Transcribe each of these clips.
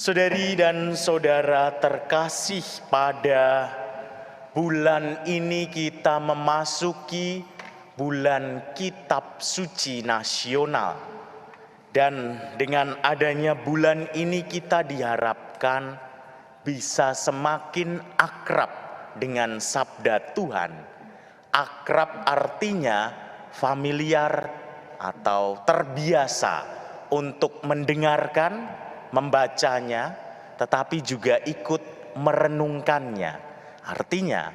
Saudari dan saudara terkasih, pada bulan ini kita memasuki bulan Kitab Suci Nasional. Dan dengan adanya bulan ini kita diharapkan bisa semakin akrab dengan sabda Tuhan. Akrab artinya familiar atau terbiasa untuk mendengarkan, membacanya, tetapi juga ikut merenungkannya. Artinya,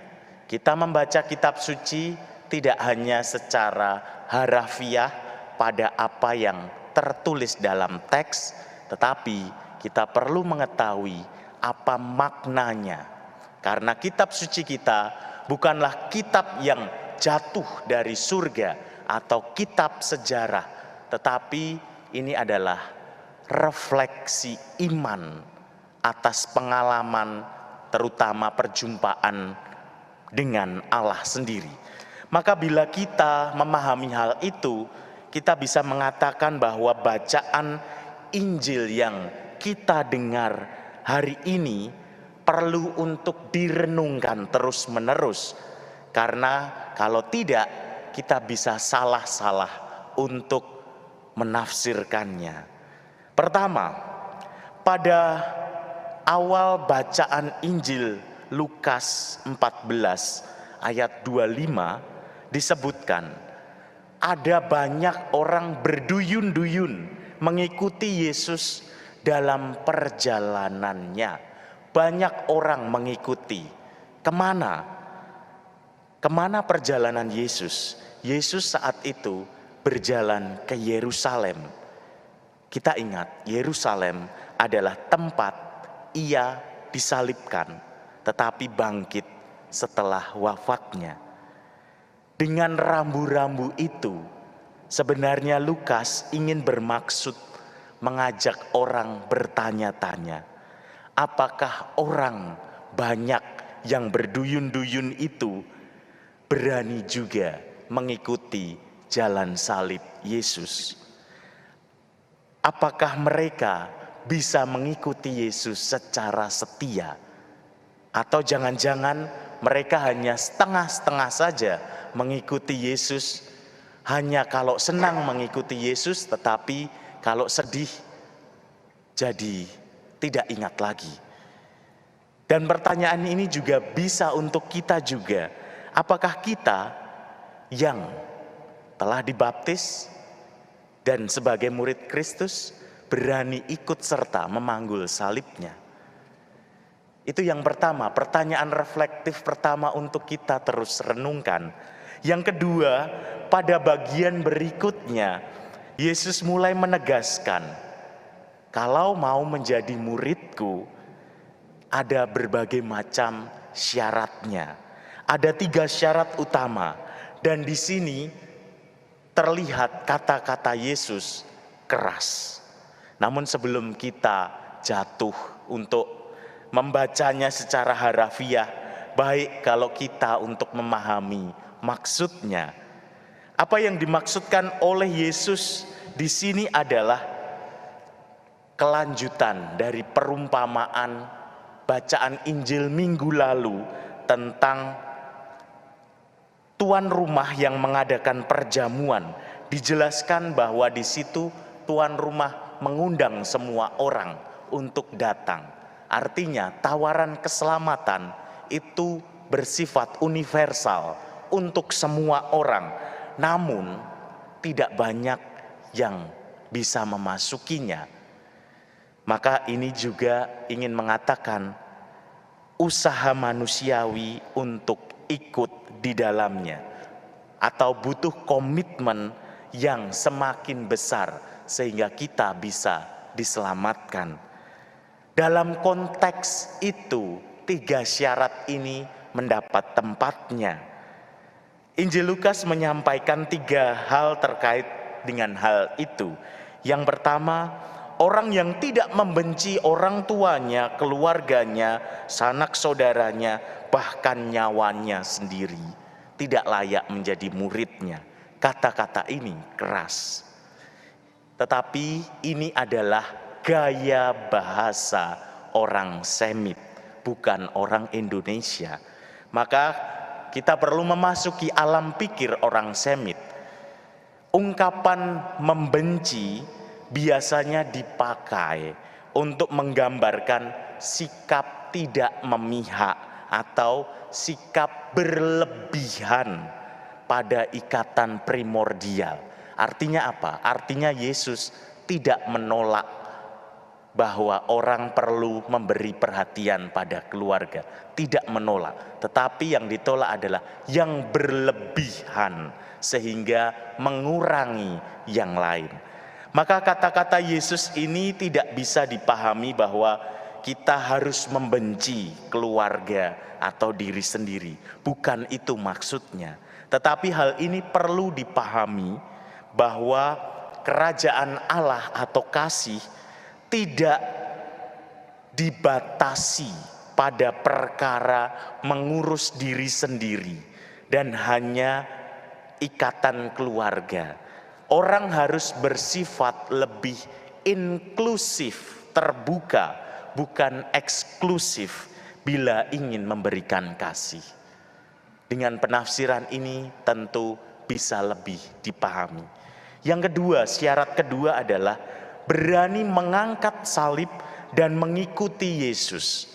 kita membaca kitab suci tidak hanya secara harafiah pada apa yang tertulis dalam teks, tetapi kita perlu mengetahui apa maknanya. Karena kitab suci kita bukanlah kitab yang jatuh dari surga atau kitab sejarah, tetapi ini adalah refleksi iman atas pengalaman, terutama perjumpaan dengan Allah sendiri. Maka bila kita memahami hal itu, kita bisa mengatakan bahwa bacaan Injil yang kita dengar hari ini perlu untuk direnungkan terus-menerus. Karena kalau tidak, kita bisa salah-salah untuk menafsirkannya. Pertama, pada awal bacaan Injil Lukas 14 ayat 25 disebutkan, ada banyak orang berduyun-duyun mengikuti Yesus dalam perjalanannya. Banyak orang mengikuti. Kemana? Kemana perjalanan Yesus? Yesus saat itu berjalan ke Yerusalem. Kita ingat, Yerusalem adalah tempat ia disalibkan, tetapi bangkit setelah wafatnya. Dengan rambu-rambu itu, sebenarnya Lukas ingin bermaksud mengajak orang bertanya-tanya, apakah orang banyak yang berduyun-duyun itu berani juga mengikuti jalan salib Yesus? Apakah mereka bisa mengikuti Yesus secara setia? Atau jangan-jangan mereka hanya setengah-setengah saja mengikuti Yesus, hanya kalau senang mengikuti Yesus, tetapi kalau sedih jadi tidak ingat lagi. Dan pertanyaan ini juga bisa untuk kita juga. Apakah kita yang telah dibaptis dan sebagai murid Kristus berani ikut serta memanggul salibnya? Itu yang pertama, pertanyaan reflektif pertama untuk kita terus renungkan. Yang kedua, pada bagian berikutnya, Yesus mulai menegaskan, kalau mau menjadi muridku, ada berbagai macam syaratnya. Ada 3 syarat utama, dan di sini terlihat kata-kata Yesus keras. Namun sebelum kita jatuh untuk membacanya secara harafiah, baik kalau kita untuk memahami maksudnya. Apa yang dimaksudkan oleh Yesus di sini adalah kelanjutan dari perumpamaan bacaan Injil minggu lalu tentang tuan rumah yang mengadakan perjamuan. Dijelaskan bahwa di situ tuan rumah mengundang semua orang untuk datang. Artinya tawaran keselamatan itu bersifat universal untuk semua orang. Namun tidak banyak yang bisa memasukinya. Maka ini juga ingin mengatakan usaha manusiawi untuk ikut di dalamnya, atau butuh komitmen yang semakin besar sehingga kita bisa diselamatkan. Dalam konteks itu, 3 syarat ini mendapat tempatnya. Injil Lukas menyampaikan 3 hal terkait dengan hal itu. Yang pertama, orang yang tidak membenci orang tuanya, keluarganya, sanak saudaranya, bahkan nyawanya sendiri, tidak layak menjadi muridnya. Kata-kata ini keras. Tetapi ini adalah gaya bahasa orang Semit, bukan orang Indonesia. Maka kita perlu memasuki alam pikir orang Semit. Ungkapan membenci biasanya dipakai untuk menggambarkan sikap tidak memihak atau sikap berlebihan pada ikatan primordial. Artinya apa? Artinya Yesus tidak menolak bahwa orang perlu memberi perhatian pada keluarga. Tidak menolak. Tetapi yang ditolak adalah yang berlebihan sehingga mengurangi yang lain. Maka kata-kata Yesus ini tidak bisa dipahami bahwa kita harus membenci keluarga atau diri sendiri. Bukan itu maksudnya. Tetapi hal ini perlu dipahami bahwa kerajaan Allah atau kasih tidak dibatasi pada perkara mengurus diri sendiri dan hanya ikatan keluarga. Orang harus bersifat lebih inklusif, terbuka, bukan eksklusif bila ingin memberikan kasih. Dengan penafsiran ini tentu bisa lebih dipahami. Yang kedua, syarat kedua adalah berani mengangkat salib dan mengikuti Yesus.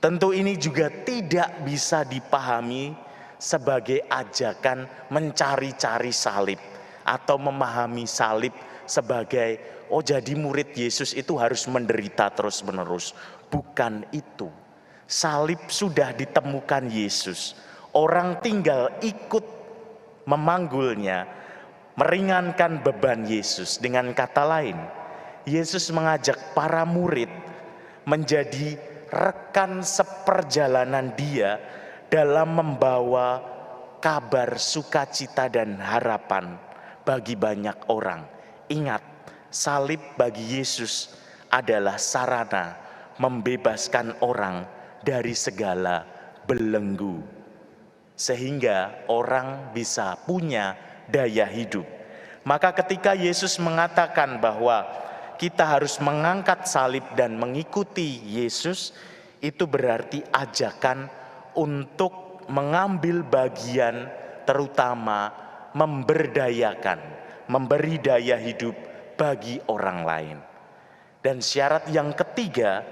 Tentu ini juga tidak bisa dipahami sebagai ajakan mencari-cari salib atau memahami salib sebagai jadi murid Yesus itu harus menderita terus-menerus. Bukan itu. Salib sudah ditemukan Yesus. Orang tinggal ikut memanggulnya, meringankan beban Yesus. Dengan kata lain, Yesus mengajak para murid menjadi rekan seperjalanan dia dalam membawa kabar sukacita dan harapan bagi banyak orang. Ingat, salib bagi Yesus adalah sarana membebaskan orang dari segala belenggu, sehingga orang bisa punya daya hidup. Maka ketika Yesus mengatakan bahwa kita harus mengangkat salib dan mengikuti Yesus, itu berarti ajakan untuk mengambil bagian, terutama memberdayakan, memberi daya hidup bagi orang lain. Dan syarat yang ketiga,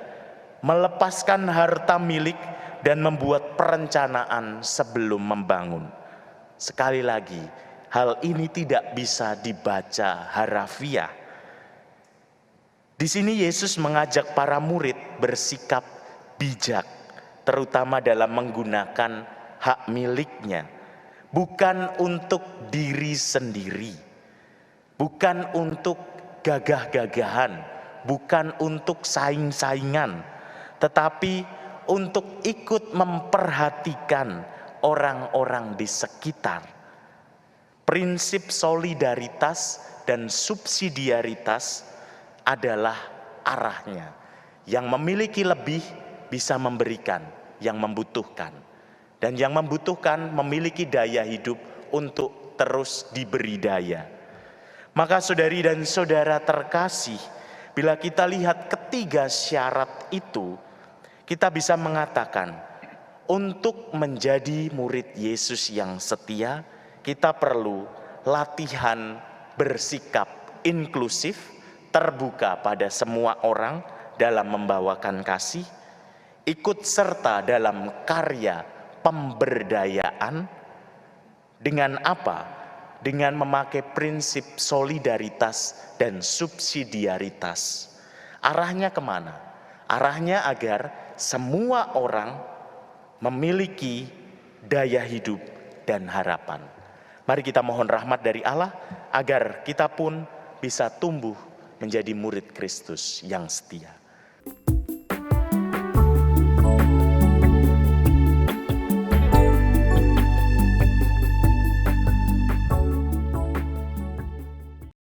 melepaskan harta milik dan membuat perencanaan sebelum membangun. Sekali lagi, hal ini tidak bisa dibaca harafiah. Di sini Yesus mengajak para murid bersikap bijak, terutama dalam menggunakan hak miliknya. Bukan untuk diri sendiri, bukan untuk gagah-gagahan, bukan untuk saing-saingan, tetapi untuk ikut memperhatikan orang-orang di sekitar. Prinsip solidaritas dan subsidiaritas adalah arahnya. Yang memiliki lebih bisa memberikan yang membutuhkan. Dan yang membutuhkan memiliki daya hidup untuk terus diberi daya. Maka saudari dan saudara terkasih, bila kita lihat ketiga syarat itu, kita bisa mengatakan, untuk menjadi murid Yesus yang setia, kita perlu latihan bersikap inklusif, terbuka pada semua orang dalam membawakan kasih, ikut serta dalam karya pemberdayaan. Dengan apa? Dengan memakai prinsip solidaritas dan subsidiaritas. Arahnya kemana? Arahnya agar semua orang memiliki daya hidup dan harapan. Mari kita mohon rahmat dari Allah agar kita pun bisa tumbuh menjadi murid Kristus yang setia.